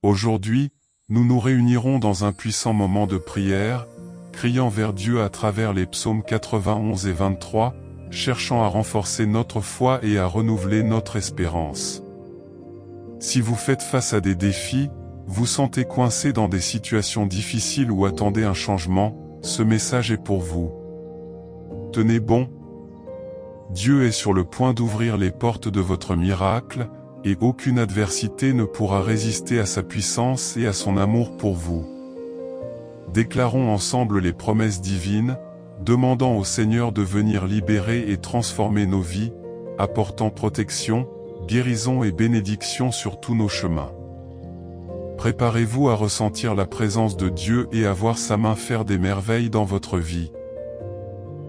Aujourd'hui, nous nous réunirons dans un puissant moment de prière, criant vers Dieu à travers les psaumes 91 et 23, cherchant à renforcer notre foi et à renouveler notre espérance. Si vous faites face à des défis, vous sentez coincé dans des situations difficiles ou attendez un changement, ce message est pour vous. Tenez bon. Dieu est sur le point d'ouvrir les portes de votre miracle, et aucune adversité ne pourra résister à sa puissance et à son amour pour vous. Déclarons ensemble les promesses divines, demandant au Seigneur de venir libérer et transformer nos vies, apportant protection, guérison et bénédiction sur tous nos chemins. Préparez-vous à ressentir la présence de Dieu et à voir sa main faire des merveilles dans votre vie.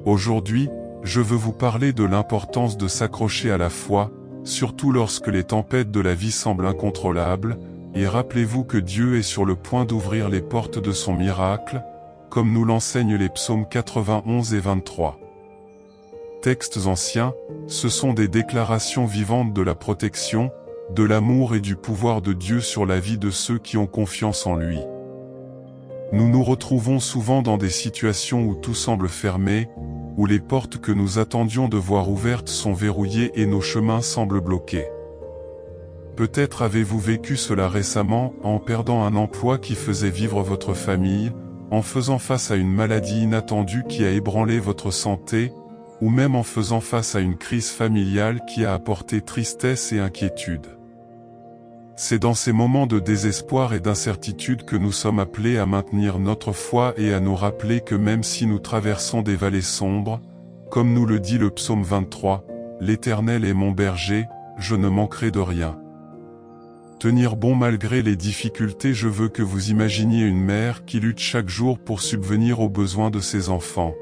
Aujourd'hui, je veux vous parler de l'importance de s'accrocher à la foi, surtout lorsque les tempêtes de la vie semblent incontrôlables, et rappelez-vous que Dieu est sur le point d'ouvrir les portes de son miracle, comme nous l'enseignent les psaumes 91 et 23. Textes anciens, ce sont des déclarations vivantes de la protection, de l'amour et du pouvoir de Dieu sur la vie de ceux qui ont confiance en lui. Nous nous retrouvons souvent dans des situations où tout semble fermé, où les portes que nous attendions de voir ouvertes sont verrouillées et nos chemins semblent bloqués. Peut-être avez-vous vécu cela récemment en perdant un emploi qui faisait vivre votre famille, en faisant face à une maladie inattendue qui a ébranlé votre santé, ou même en faisant face à une crise familiale qui a apporté tristesse et inquiétude. C'est dans ces moments de désespoir et d'incertitude que nous sommes appelés à maintenir notre foi et à nous rappeler que même si nous traversons des vallées sombres, comme nous le dit le psaume 23, « L'Éternel est mon berger, je ne manquerai de rien ». Tenir bon malgré les difficultés. Je veux que vous imaginiez une mère qui lutte chaque jour pour subvenir aux besoins de ses enfants.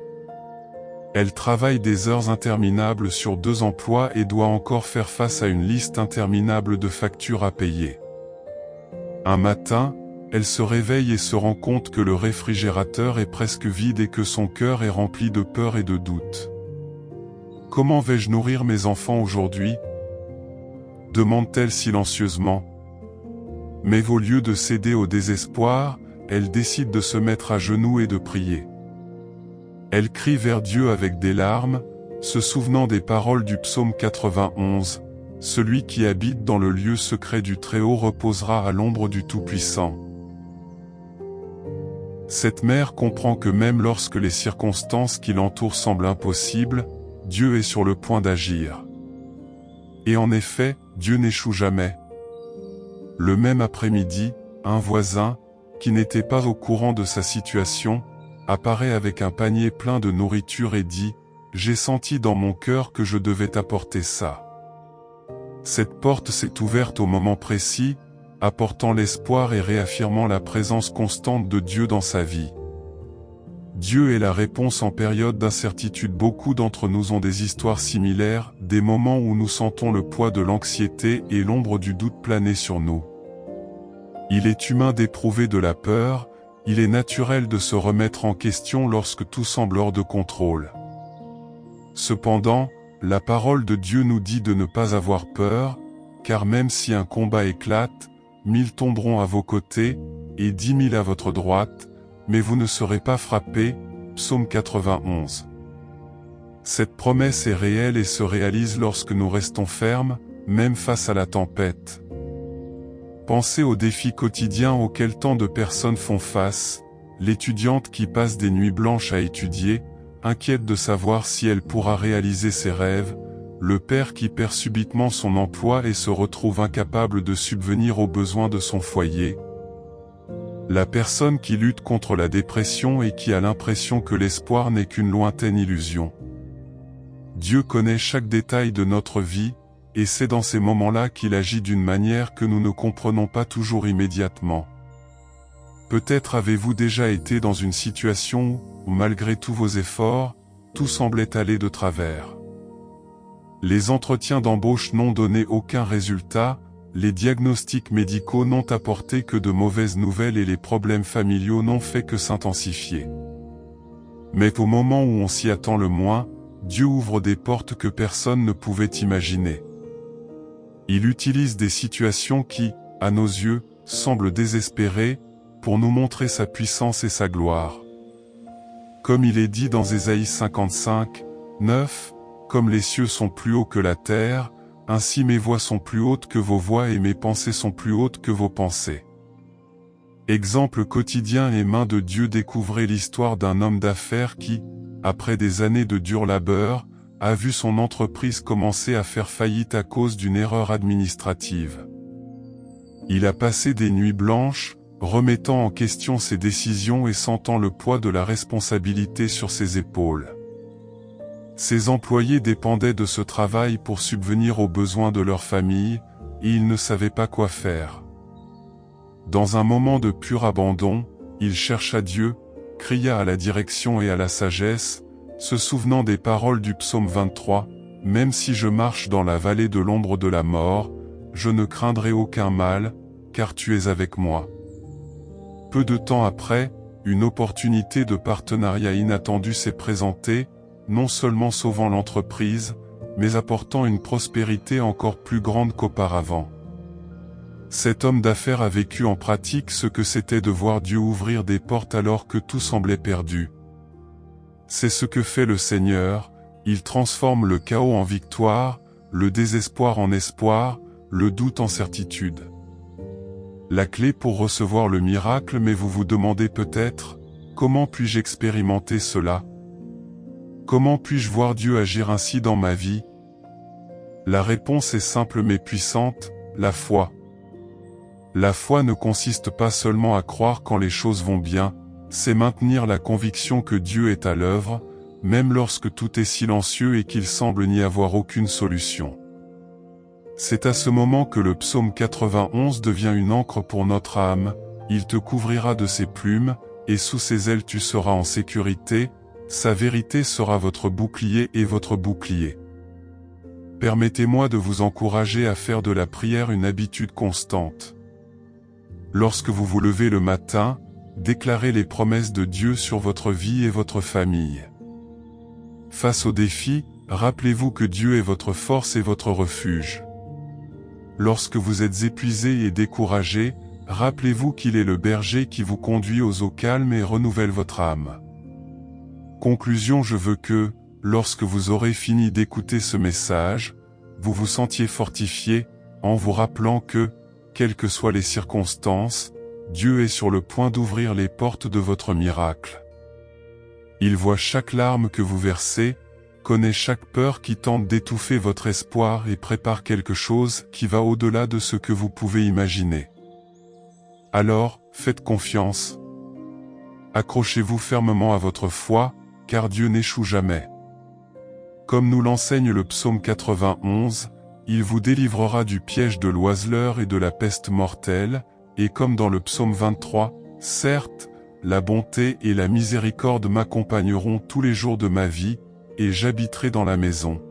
Elle travaille des heures interminables sur 2 emplois et doit encore faire face à une liste interminable de factures à payer. Un matin, elle se réveille et se rend compte que le réfrigérateur est presque vide et que son cœur est rempli de peur et de doute. « Comment vais-je nourrir mes enfants aujourd'hui ?» demande-t-elle silencieusement. Mais au lieu de céder au désespoir, elle décide de se mettre à genoux et de prier. Elle crie vers Dieu avec des larmes, se souvenant des paroles du psaume 91, « Celui qui habite dans le lieu secret du Très-Haut reposera à l'ombre du Tout-Puissant. » Cette mère comprend que même lorsque les circonstances qui l'entourent semblent impossibles, Dieu est sur le point d'agir. Et en effet, Dieu n'échoue jamais. Le même après-midi, un voisin, qui n'était pas au courant de sa situation, apparaît avec un panier plein de nourriture et dit « J'ai senti dans mon cœur que je devais t'apporter ça. » Cette porte s'est ouverte au moment précis, apportant l'espoir et réaffirmant la présence constante de Dieu dans sa vie. Dieu est la réponse en période d'incertitude. Beaucoup d'entre nous ont des histoires similaires, des moments où nous sentons le poids de l'anxiété et l'ombre du doute planer sur nous. Il est humain d'éprouver de la peur, il est naturel de se remettre en question lorsque tout semble hors de contrôle. Cependant, la parole de Dieu nous dit de ne pas avoir peur, car même si un combat éclate, 1000 tomberont à vos côtés, et 10 000 à votre droite, mais vous ne serez pas frappés. Psaume 91. Cette promesse est réelle et se réalise lorsque nous restons fermes, même face à la tempête. Pensez aux défis quotidiens auxquels tant de personnes font face, l'étudiante qui passe des nuits blanches à étudier, inquiète de savoir si elle pourra réaliser ses rêves, le père qui perd subitement son emploi et se retrouve incapable de subvenir aux besoins de son foyer, la personne qui lutte contre la dépression et qui a l'impression que l'espoir n'est qu'une lointaine illusion. Dieu connaît chaque détail de notre vie, et c'est dans ces moments-là qu'il agit d'une manière que nous ne comprenons pas toujours immédiatement. Peut-être avez-vous déjà été dans une situation où, malgré tous vos efforts, tout semblait aller de travers. Les entretiens d'embauche n'ont donné aucun résultat, les diagnostics médicaux n'ont apporté que de mauvaises nouvelles et les problèmes familiaux n'ont fait que s'intensifier. Mais au moment où on s'y attend le moins, Dieu ouvre des portes que personne ne pouvait imaginer. Il utilise des situations qui, à nos yeux, semble désespéré, pour nous montrer sa puissance et sa gloire. Comme il est dit dans Ésaïe 55, 9, « Comme les cieux sont plus hauts que la terre, ainsi mes voix sont plus hautes que vos voix et mes pensées sont plus hautes que vos pensées. » Exemple quotidien et main de Dieu. Découvrez l'histoire d'un homme d'affaires qui, après des années de dur labeur, a vu son entreprise commencer à faire faillite à cause d'une erreur administrative. Il a passé des nuits blanches, remettant en question ses décisions et sentant le poids de la responsabilité sur ses épaules. Ses employés dépendaient de ce travail pour subvenir aux besoins de leur famille, et il ne savait pas quoi faire. Dans un moment de pur abandon, il chercha Dieu, cria à la direction et à la sagesse, se souvenant des paroles du psaume 23, « Même si je marche dans la vallée de l'ombre de la mort, je ne craindrai aucun mal, car tu es avec moi. » Peu de temps après, une opportunité de partenariat inattendue s'est présentée, non seulement sauvant l'entreprise, mais apportant une prospérité encore plus grande qu'auparavant. Cet homme d'affaires a vécu en pratique ce que c'était de voir Dieu ouvrir des portes alors que tout semblait perdu. C'est ce que fait le Seigneur, il transforme le chaos en victoire, le désespoir en espoir, le doute en certitude. La clé pour recevoir le miracle, mais vous vous demandez peut-être, comment puis-je expérimenter cela? Comment puis-je voir Dieu agir ainsi dans ma vie? La réponse est simple mais puissante, la foi. La foi ne consiste pas seulement à croire quand les choses vont bien, c'est maintenir la conviction que Dieu est à l'œuvre, même lorsque tout est silencieux et qu'il semble n'y avoir aucune solution. C'est à ce moment que le psaume 91 devient une encre pour notre âme, il te couvrira de ses plumes, et sous ses ailes tu seras en sécurité, sa vérité sera votre bouclier et votre bouclier. Permettez-moi de vous encourager à faire de la prière une habitude constante. Lorsque vous vous levez le matin, déclarez les promesses de Dieu sur votre vie et votre famille. Face aux défis, rappelez-vous que Dieu est votre force et votre refuge. Lorsque vous êtes épuisé et découragé, rappelez-vous qu'il est le berger qui vous conduit aux eaux calmes et renouvelle votre âme. Conclusion: je veux que, lorsque vous aurez fini d'écouter ce message, vous vous sentiez fortifié, en vous rappelant que, quelles que soient les circonstances, Dieu est sur le point d'ouvrir les portes de votre miracle. Il voit chaque larme que vous versez, connaît chaque peur qui tente d'étouffer votre espoir et prépare quelque chose qui va au-delà de ce que vous pouvez imaginer. Alors, faites confiance. Accrochez-vous fermement à votre foi, car Dieu n'échoue jamais. Comme nous l'enseigne le psaume 91, il vous délivrera du piège de l'oiseleur et de la peste mortelle, et comme dans le psaume 23, certes, la bonté et la miséricorde m'accompagneront tous les jours de ma vie, et j'habiterai dans la maison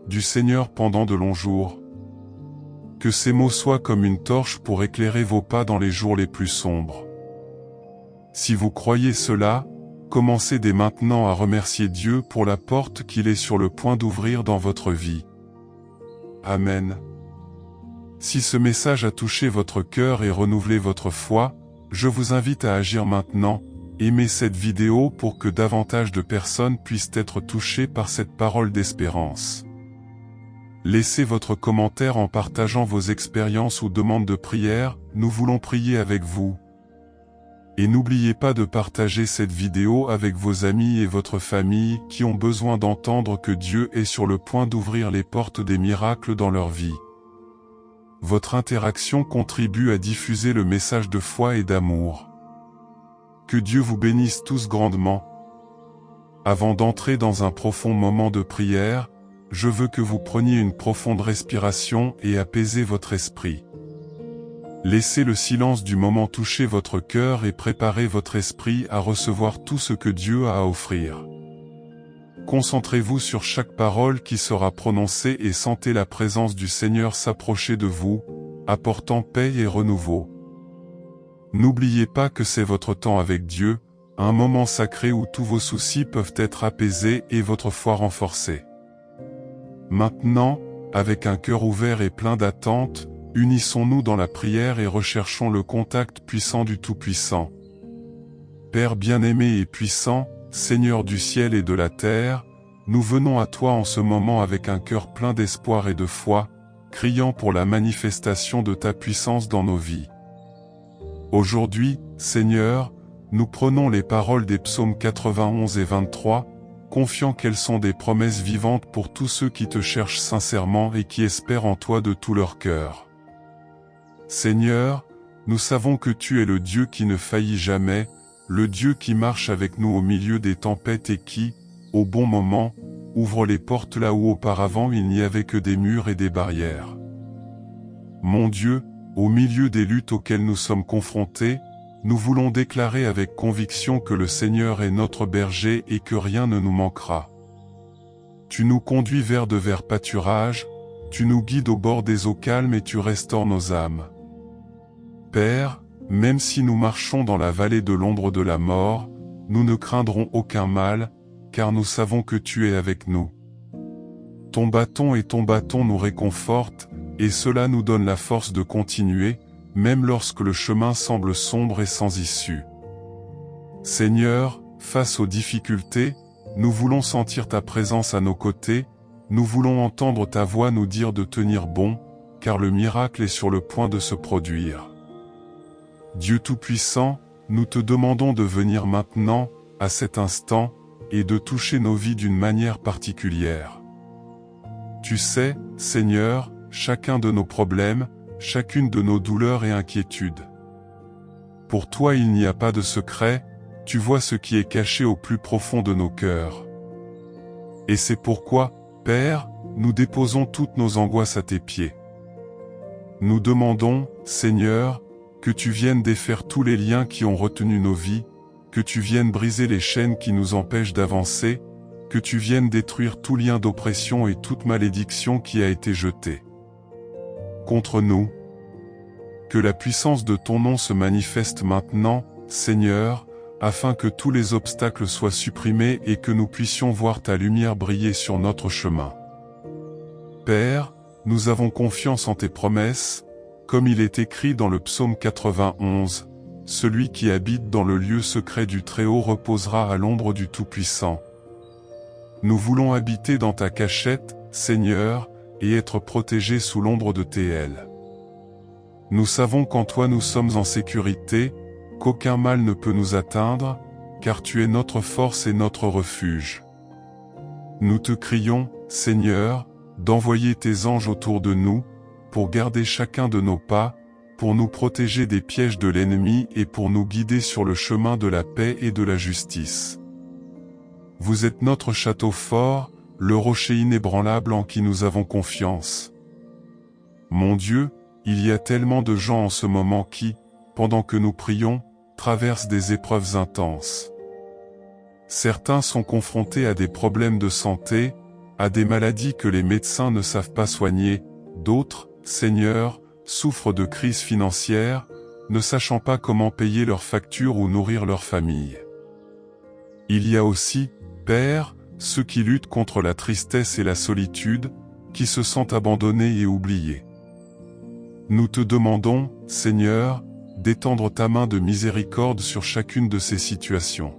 du Seigneur pendant de longs jours. Que ces mots soient comme une torche pour éclairer vos pas dans les jours les plus sombres. Si vous croyez cela, commencez dès maintenant à remercier Dieu pour la porte qu'il est sur le point d'ouvrir dans votre vie. Amen. Si ce message a touché votre cœur et renouvelé votre foi, je vous invite à agir maintenant. Aimez cette vidéo pour que davantage de personnes puissent être touchées par cette parole d'espérance. Laissez votre commentaire en partageant vos expériences ou demandes de prière, nous voulons prier avec vous. Et n'oubliez pas de partager cette vidéo avec vos amis et votre famille qui ont besoin d'entendre que Dieu est sur le point d'ouvrir les portes des miracles dans leur vie. Votre interaction contribue à diffuser le message de foi et d'amour. Que Dieu vous bénisse tous grandement. Avant d'entrer dans un profond moment de prière, je veux que vous preniez une profonde respiration et apaisez votre esprit. Laissez le silence du moment toucher votre cœur et préparez votre esprit à recevoir tout ce que Dieu a à offrir. Concentrez-vous sur chaque parole qui sera prononcée et sentez la présence du Seigneur s'approcher de vous, apportant paix et renouveau. N'oubliez pas que c'est votre temps avec Dieu, un moment sacré où tous vos soucis peuvent être apaisés et votre foi renforcée. Maintenant, avec un cœur ouvert et plein d'attente, unissons-nous dans la prière et recherchons le contact puissant du Tout-Puissant. Père bien-aimé et puissant, Seigneur du ciel et de la terre, nous venons à toi en ce moment avec un cœur plein d'espoir et de foi, criant pour la manifestation de ta puissance dans nos vies. Aujourd'hui, Seigneur, nous prenons les paroles des psaumes 91 et 23, confiant qu'elles sont des promesses vivantes pour tous ceux qui te cherchent sincèrement et qui espèrent en toi de tout leur cœur. Seigneur, nous savons que tu es le Dieu qui ne faillit jamais, le Dieu qui marche avec nous au milieu des tempêtes et qui, au bon moment, ouvre les portes là où auparavant il n'y avait que des murs et des barrières. Mon Dieu, au milieu des luttes auxquelles nous sommes confrontés, nous voulons déclarer avec conviction que le Seigneur est notre berger et que rien ne nous manquera. Tu nous conduis vers de verts pâturages, tu nous guides au bord des eaux calmes et tu restaures nos âmes. Père, même si nous marchons dans la vallée de l'ombre de la mort, nous ne craindrons aucun mal, car nous savons que tu es avec nous. Ton bâton nous réconfortent, et cela nous donne la force de continuer, même lorsque le chemin semble sombre et sans issue. Seigneur, face aux difficultés, nous voulons sentir ta présence à nos côtés, nous voulons entendre ta voix nous dire de tenir bon, car le miracle est sur le point de se produire. Dieu Tout-Puissant, nous te demandons de venir maintenant, à cet instant, et de toucher nos vies d'une manière particulière. Tu sais, Seigneur, chacun de nos problèmes, chacune de nos douleurs et inquiétudes. Pour toi il n'y a pas de secret, tu vois ce qui est caché au plus profond de nos cœurs. Et c'est pourquoi, Père, nous déposons toutes nos angoisses à tes pieds. Nous demandons, Seigneur, que tu viennes défaire tous les liens qui ont retenu nos vies, que tu viennes briser les chaînes qui nous empêchent d'avancer, que tu viennes détruire tout lien d'oppression et toute malédiction qui a été jetée contre nous. Que la puissance de ton nom se manifeste maintenant, Seigneur, afin que tous les obstacles soient supprimés et que nous puissions voir ta lumière briller sur notre chemin. Père, nous avons confiance en tes promesses, comme il est écrit dans le psaume 91, « Celui qui habite dans le lieu secret du Très-Haut reposera à l'ombre du Tout-Puissant. » Nous voulons habiter dans ta cachette, Seigneur, et être protégés sous l'ombre de tes ailes. Nous savons qu'en toi nous sommes en sécurité, qu'aucun mal ne peut nous atteindre, car tu es notre force et notre refuge. Nous te crions, Seigneur, d'envoyer tes anges autour de nous, pour garder chacun de nos pas, pour nous protéger des pièges de l'ennemi et pour nous guider sur le chemin de la paix et de la justice. Vous êtes notre château fort, le rocher inébranlable en qui nous avons confiance. Mon Dieu, il y a tellement de gens en ce moment qui, pendant que nous prions, traversent des épreuves intenses. Certains sont confrontés à des problèmes de santé, à des maladies que les médecins ne savent pas soigner, d'autres, Seigneur, souffrent de crises financières, ne sachant pas comment payer leurs factures ou nourrir leur famille. Il y a aussi, Père, ceux qui luttent contre la tristesse et la solitude, qui se sentent abandonnés et oubliés. Nous te demandons, Seigneur, d'étendre ta main de miséricorde sur chacune de ces situations.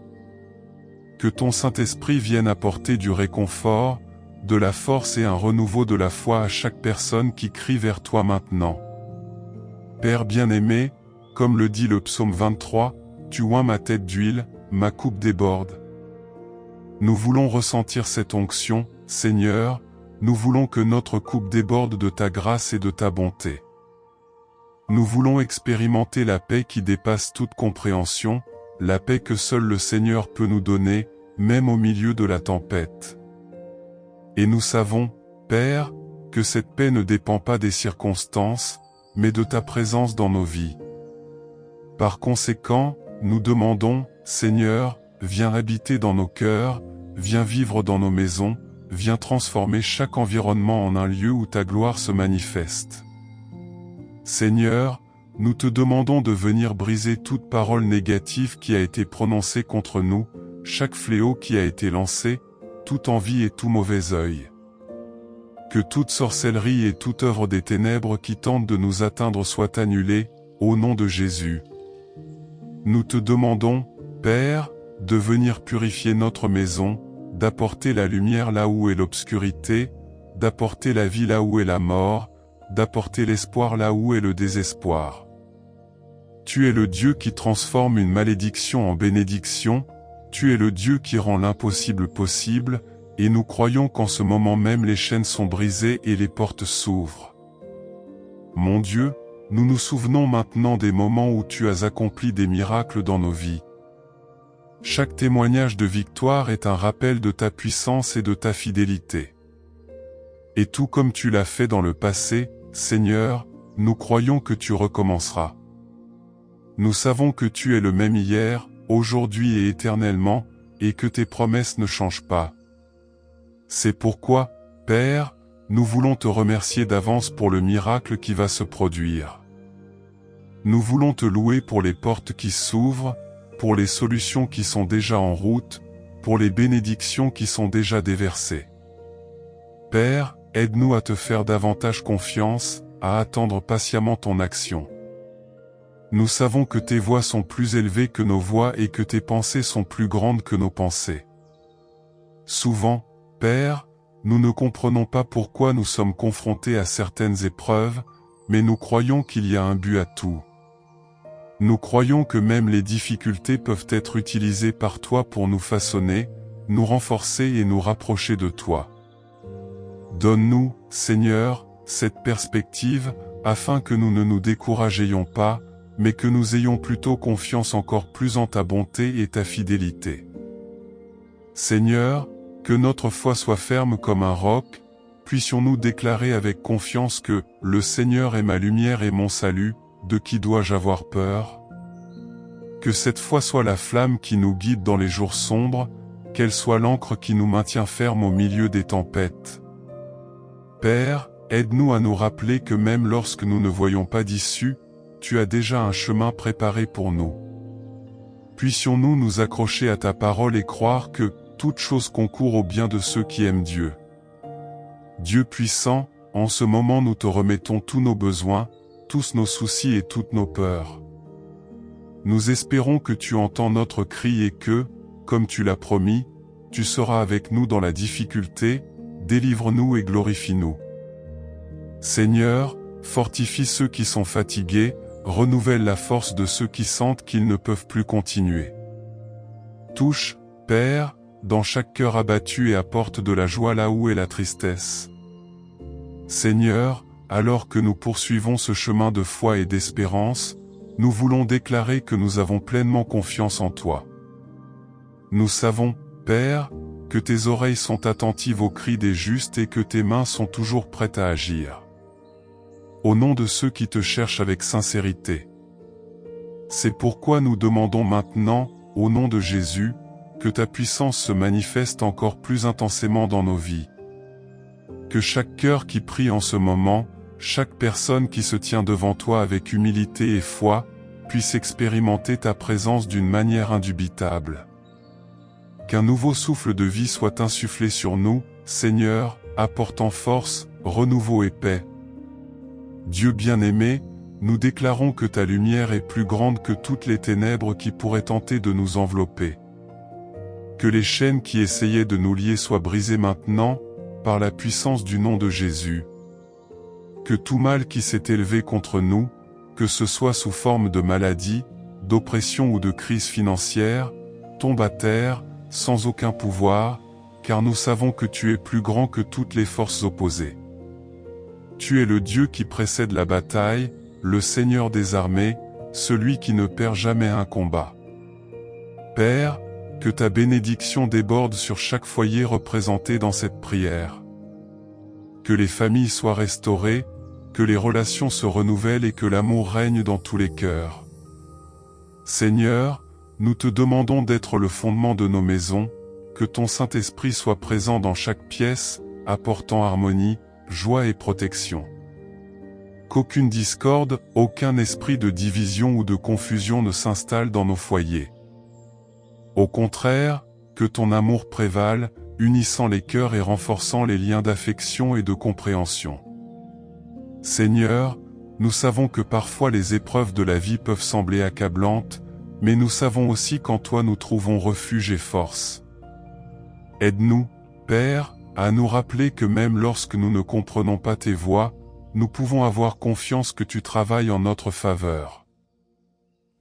Que ton Saint-Esprit vienne apporter du réconfort, de la force et un renouveau de la foi à chaque personne qui crie vers toi maintenant. Père bien-aimé, comme le dit le psaume 23, tu oins ma tête d'huile, ma coupe déborde. Nous voulons ressentir cette onction, Seigneur, nous voulons que notre coupe déborde de ta grâce et de ta bonté. Nous voulons expérimenter la paix qui dépasse toute compréhension, la paix que seul le Seigneur peut nous donner, même au milieu de la tempête. Et nous savons, Père, que cette paix ne dépend pas des circonstances, mais de ta présence dans nos vies. Par conséquent, nous demandons, Seigneur, viens habiter dans nos cœurs, viens vivre dans nos maisons, viens transformer chaque environnement en un lieu où ta gloire se manifeste. Seigneur, nous te demandons de venir briser toute parole négative qui a été prononcée contre nous, chaque fléau qui a été lancé, toute envie et tout mauvais œil. Que toute sorcellerie et toute œuvre des ténèbres qui tentent de nous atteindre soit annulée, au nom de Jésus. Nous te demandons, Père, de venir purifier notre maison, d'apporter la lumière là où est l'obscurité, d'apporter la vie là où est la mort, d'apporter l'espoir là où est le désespoir. Tu es le Dieu qui transforme une malédiction en bénédiction, tu es le Dieu qui rend l'impossible possible, et nous croyons qu'en ce moment même les chaînes sont brisées et les portes s'ouvrent. Mon Dieu, nous nous souvenons maintenant des moments où tu as accompli des miracles dans nos vies. Chaque témoignage de victoire est un rappel de ta puissance et de ta fidélité. Et tout comme tu l'as fait dans le passé, Seigneur, nous croyons que tu recommenceras. Nous savons que tu es le même hier, aujourd'hui et éternellement, et que tes promesses ne changent pas. C'est pourquoi, Père, nous voulons te remercier d'avance pour le miracle qui va se produire. Nous voulons te louer pour les portes qui s'ouvrent, pour les solutions qui sont déjà en route, pour les bénédictions qui sont déjà déversées. Père, aide-nous à te faire davantage confiance, à attendre patiemment ton action. Nous savons que tes voies sont plus élevées que nos voies et que tes pensées sont plus grandes que nos pensées. Souvent, Père, nous ne comprenons pas pourquoi nous sommes confrontés à certaines épreuves, mais nous croyons qu'il y a un but à tout. Nous croyons que même les difficultés peuvent être utilisées par toi pour nous façonner, nous renforcer et nous rapprocher de toi. Donne-nous, Seigneur, cette perspective, afin que nous ne nous découragions pas, mais que nous ayons plutôt confiance encore plus en ta bonté et ta fidélité. Seigneur, que notre foi soit ferme comme un roc, puissions-nous déclarer avec confiance que « Le Seigneur est ma lumière et mon salut, de qui dois-je avoir peur ?» Que cette foi soit la flamme qui nous guide dans les jours sombres, qu'elle soit l'ancre qui nous maintient fermes au milieu des tempêtes. Père, aide-nous à nous rappeler que même lorsque nous ne voyons pas d'issue, tu as déjà un chemin préparé pour nous. Puissions-nous nous accrocher à ta parole et croire que toute chose concourt au bien de ceux qui aiment Dieu. Dieu puissant, en ce moment nous te remettons tous nos besoins, tous nos soucis et toutes nos peurs. Nous espérons que tu entends notre cri et que, comme tu l'as promis, tu seras avec nous dans la difficulté, délivre-nous et glorifie-nous. Seigneur, fortifie ceux qui sont fatigués, renouvelle la force de ceux qui sentent qu'ils ne peuvent plus continuer. Touche, Père, dans chaque cœur abattu et apporte de la joie là où est la tristesse. Seigneur, alors que nous poursuivons ce chemin de foi et d'espérance, nous voulons déclarer que nous avons pleinement confiance en toi. Nous savons, Père, que tes oreilles sont attentives aux cris des justes et que tes mains sont toujours prêtes à agir. Au nom de ceux qui te cherchent avec sincérité. C'est pourquoi nous demandons maintenant, au nom de Jésus, que ta puissance se manifeste encore plus intensément dans nos vies. Que chaque cœur qui prie en ce moment, chaque personne qui se tient devant toi avec humilité et foi, puisse expérimenter ta présence d'une manière indubitable. Qu'un nouveau souffle de vie soit insufflé sur nous, Seigneur, apportant force, renouveau et paix. Dieu bien-aimé, nous déclarons que ta lumière est plus grande que toutes les ténèbres qui pourraient tenter de nous envelopper. Que les chaînes qui essayaient de nous lier soient brisées maintenant, par la puissance du nom de Jésus. Que tout mal qui s'est élevé contre nous, que ce soit sous forme de maladie, d'oppression ou de crise financière, tombe à terre, sans aucun pouvoir, car nous savons que tu es plus grand que toutes les forces opposées. Tu es le Dieu qui précède la bataille, le Seigneur des armées, celui qui ne perd jamais un combat. Père, que ta bénédiction déborde sur chaque foyer représenté dans cette prière. Que les familles soient restaurées, que les relations se renouvellent et que l'amour règne dans tous les cœurs. Seigneur, nous te demandons d'être le fondement de nos maisons, que ton Saint-Esprit soit présent dans chaque pièce, apportant harmonie, joie et protection. Qu'aucune discorde, aucun esprit de division ou de confusion ne s'installe dans nos foyers. Au contraire, que ton amour prévale, unissant les cœurs et renforçant les liens d'affection et de compréhension. Seigneur, nous savons que parfois les épreuves de la vie peuvent sembler accablantes, mais nous savons aussi qu'en toi nous trouvons refuge et force. Aide-nous, Père, à nous rappeler que même lorsque nous ne comprenons pas tes voies, nous pouvons avoir confiance que tu travailles en notre faveur.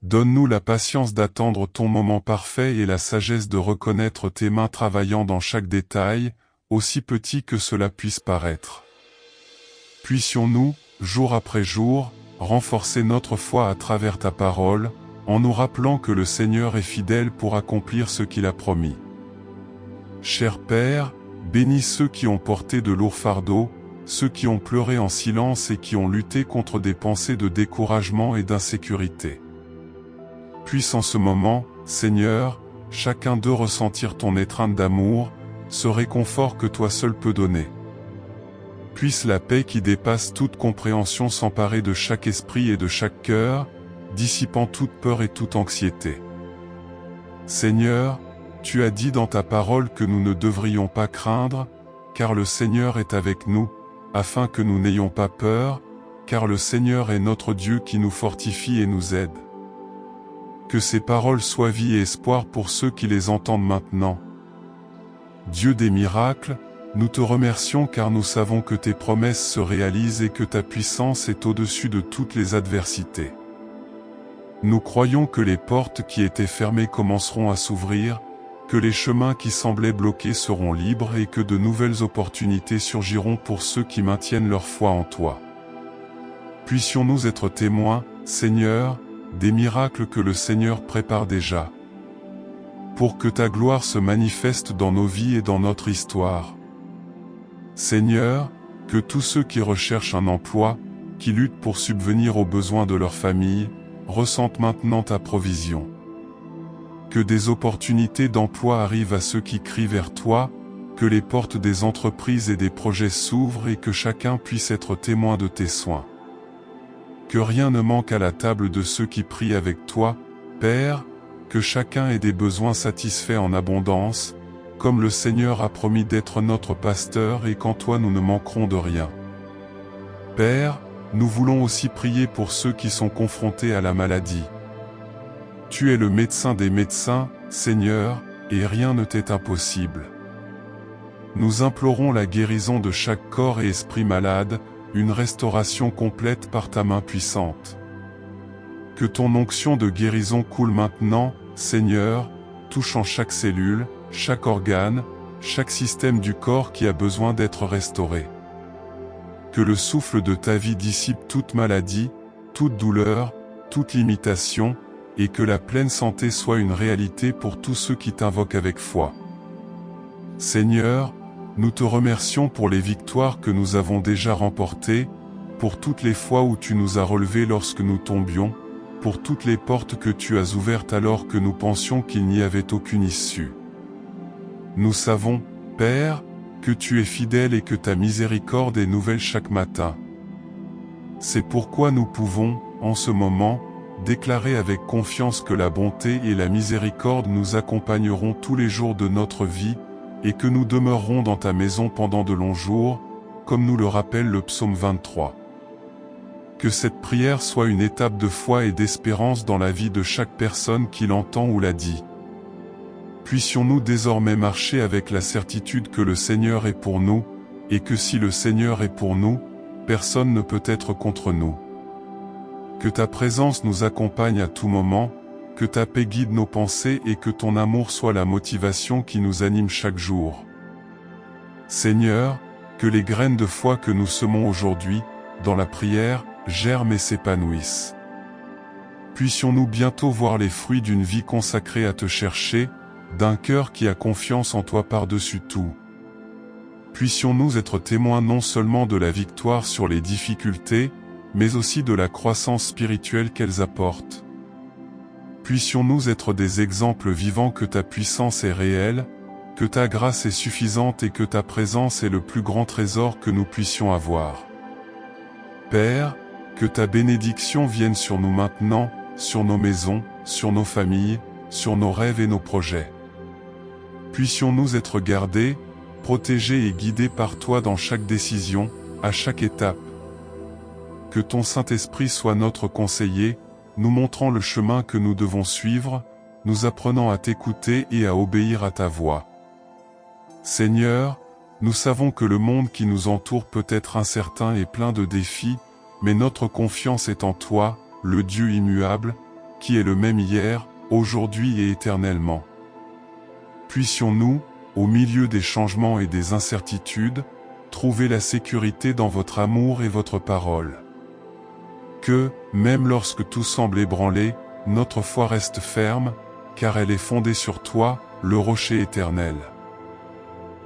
Donne-nous la patience d'attendre ton moment parfait et la sagesse de reconnaître tes mains travaillant dans chaque détail, aussi petit que cela puisse paraître. Puissions-nous, jour après jour, renforcer notre foi à travers ta parole, en nous rappelant que le Seigneur est fidèle pour accomplir ce qu'il a promis. Cher Père, bénis ceux qui ont porté de lourds fardeaux, ceux qui ont pleuré en silence et qui ont lutté contre des pensées de découragement et d'insécurité. Puisse en ce moment, Seigneur, chacun d'eux ressentir ton étreinte d'amour, ce réconfort que toi seul peux donner. Puisse la paix qui dépasse toute compréhension s'emparer de chaque esprit et de chaque cœur, dissipant toute peur et toute anxiété. Seigneur, tu as dit dans ta parole que nous ne devrions pas craindre, car le Seigneur est avec nous, afin que nous n'ayons pas peur, car le Seigneur est notre Dieu qui nous fortifie et nous aide. Que ces paroles soient vie et espoir pour ceux qui les entendent maintenant. Dieu des miracles, nous te remercions car nous savons que tes promesses se réalisent et que ta puissance est au-dessus de toutes les adversités. Nous croyons que les portes qui étaient fermées commenceront à s'ouvrir, que les chemins qui semblaient bloqués seront libres et que de nouvelles opportunités surgiront pour ceux qui maintiennent leur foi en toi. Puissions-nous être témoins, Seigneur, des miracles que le Seigneur prépare déjà, pour que ta gloire se manifeste dans nos vies et dans notre histoire. Seigneur, que tous ceux qui recherchent un emploi, qui luttent pour subvenir aux besoins de leur famille, ressentent maintenant ta provision. Que des opportunités d'emploi arrivent à ceux qui crient vers toi, que les portes des entreprises et des projets s'ouvrent et que chacun puisse être témoin de tes soins. Que rien ne manque à la table de ceux qui prient avec toi, Père, que chacun ait des besoins satisfaits en abondance, comme le Seigneur a promis d'être notre pasteur et qu'en toi nous ne manquerons de rien. Père, nous voulons aussi prier pour ceux qui sont confrontés à la maladie. Tu es le médecin des médecins, Seigneur, et rien ne t'est impossible. Nous implorons la guérison de chaque corps et esprit malade, une restauration complète par ta main puissante. Que ton onction de guérison coule maintenant, Seigneur, touchant chaque cellule, chaque organe, chaque système du corps qui a besoin d'être restauré. Que le souffle de ta vie dissipe toute maladie, toute douleur, toute limitation, et que la pleine santé soit une réalité pour tous ceux qui t'invoquent avec foi. Seigneur, nous te remercions pour les victoires que nous avons déjà remportées, pour toutes les fois où tu nous as relevés lorsque nous tombions, pour toutes les portes que tu as ouvertes alors que nous pensions qu'il n'y avait aucune issue. Nous savons, Père, que tu es fidèle et que ta miséricorde est nouvelle chaque matin. C'est pourquoi nous pouvons, en ce moment, déclarer avec confiance que la bonté et la miséricorde nous accompagneront tous les jours de notre vie, et que nous demeurerons dans ta maison pendant de longs jours, comme nous le rappelle le psaume 23. Que cette prière soit une étape de foi et d'espérance dans la vie de chaque personne qui l'entend ou la dit. Puissions-nous désormais marcher avec la certitude que le Seigneur est pour nous, et que si le Seigneur est pour nous, personne ne peut être contre nous. Que ta présence nous accompagne à tout moment, que ta paix guide nos pensées et que ton amour soit la motivation qui nous anime chaque jour. Seigneur, que les graines de foi que nous semons aujourd'hui, dans la prière, germent et s'épanouissent. Puissions-nous bientôt voir les fruits d'une vie consacrée à te chercher, d'un cœur qui a confiance en toi par-dessus tout. Puissions-nous être témoins non seulement de la victoire sur les difficultés, mais aussi de la croissance spirituelle qu'elles apportent. Puissions-nous être des exemples vivants que ta puissance est réelle, que ta grâce est suffisante et que ta présence est le plus grand trésor que nous puissions avoir. Père, que ta bénédiction vienne sur nous maintenant, sur nos maisons, sur nos familles, sur nos rêves et nos projets. Puissions-nous être gardés, protégés et guidés par toi dans chaque décision, à chaque étape. Que ton Saint-Esprit soit notre conseiller, nous montrant le chemin que nous devons suivre, nous apprenant à t'écouter et à obéir à ta voix. Seigneur, nous savons que le monde qui nous entoure peut être incertain et plein de défis, mais notre confiance est en toi, le Dieu immuable, qui est le même hier, aujourd'hui et éternellement. Puissions-nous, au milieu des changements et des incertitudes, trouver la sécurité dans votre amour et votre parole. Que, même lorsque tout semble ébranlé, notre foi reste ferme, car elle est fondée sur toi, le rocher éternel.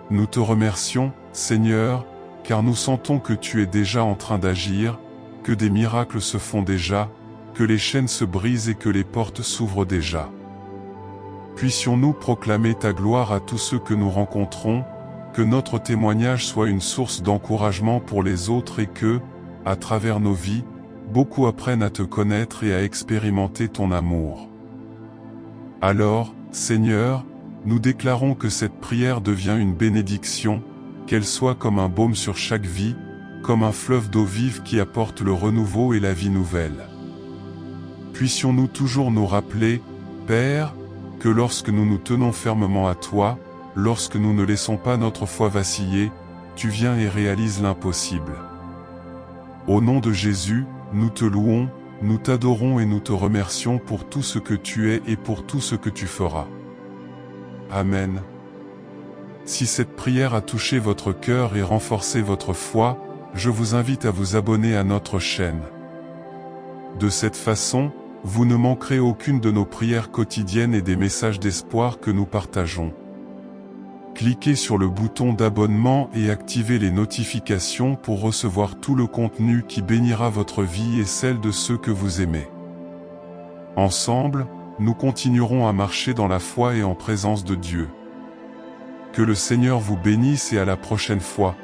Nous te remercions, Seigneur, car nous sentons que tu es déjà en train d'agir, que des miracles se font déjà, que les chaînes se brisent et que les portes s'ouvrent déjà. Puissions-nous proclamer ta gloire à tous ceux que nous rencontrons, que notre témoignage soit une source d'encouragement pour les autres et que, à travers nos vies, beaucoup apprennent à te connaître et à expérimenter ton amour. Alors, Seigneur, nous déclarons que cette prière devient une bénédiction, qu'elle soit comme un baume sur chaque vie, comme un fleuve d'eau vive qui apporte le renouveau et la vie nouvelle. Puissions-nous toujours nous rappeler, Père, que lorsque nous nous tenons fermement à toi, lorsque nous ne laissons pas notre foi vaciller, tu viens et réalises l'impossible. Au nom de Jésus, nous te louons, nous t'adorons et nous te remercions pour tout ce que tu es et pour tout ce que tu feras. Amen. Si cette prière a touché votre cœur et renforcé votre foi, je vous invite à vous abonner à notre chaîne. De cette façon, vous ne manquerez aucune de nos prières quotidiennes et des messages d'espoir que nous partageons. Cliquez sur le bouton d'abonnement et activez les notifications pour recevoir tout le contenu qui bénira votre vie et celle de ceux que vous aimez. Ensemble, nous continuerons à marcher dans la foi et en présence de Dieu. Que le Seigneur vous bénisse et à la prochaine fois.